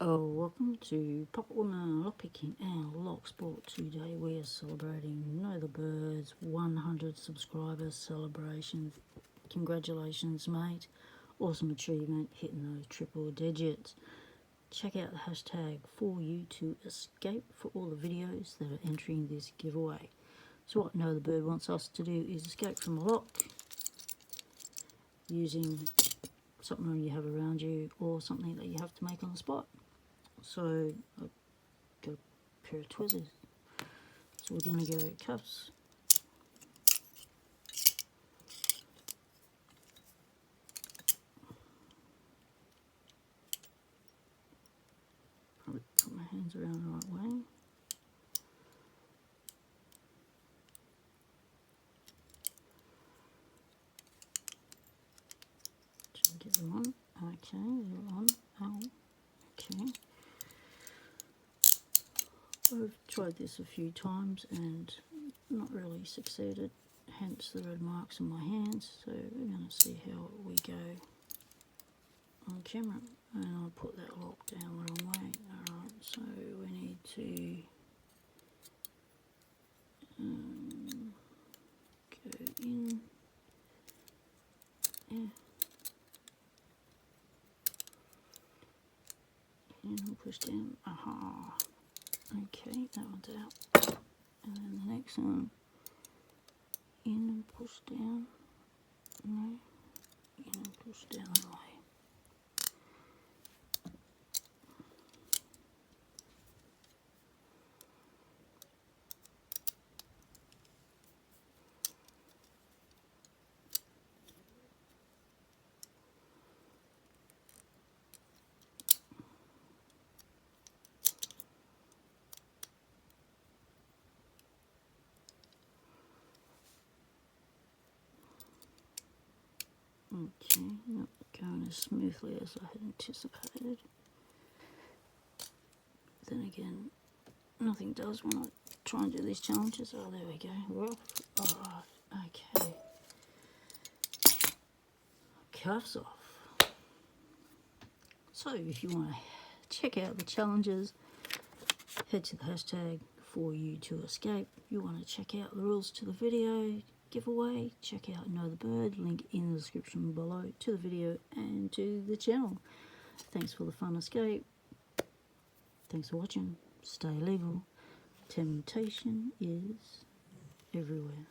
Oh, welcome to Pop Woman Lockpicking and Lock Sport. Today we are celebrating Know the Birds 100 subscriber celebration. Congratulations, mate. Awesome achievement, hitting those triple digits. Check out the hashtag for you to escape for all the videos that are entering this giveaway. So what Know the Bird wants us to do is escape from a lock using something you have around you or something that you have to make on the spot. So I've got a pair of tweezers. So we're going to go cuffs, probably put my hands around the right way. Try and get them on. Okay, they're on. Oh, okay. I've tried this a few times and not really succeeded, hence the red marks on my hands. So we're going to see how we go on camera. And I'll put that lock down the wrong way. Alright, so we need to go in. Yeah. And push down. Aha. Okay, that one's out. And then the next one, in and push down. No, in and push down the way. Okay, not going as smoothly as I had anticipated. Then again, nothing does when I try and do these challenges. Oh, there we go. We're off. Alright, okay. Cuffs off. So if you want to check out the challenges, head to the hashtag for you to escape. You want to check out the rules to the video giveaway, check out Know the Bird, link in the description below to the video and to the channel. Thanks for the fun escape. Thanks for watching. Stay legal. Temptation is everywhere.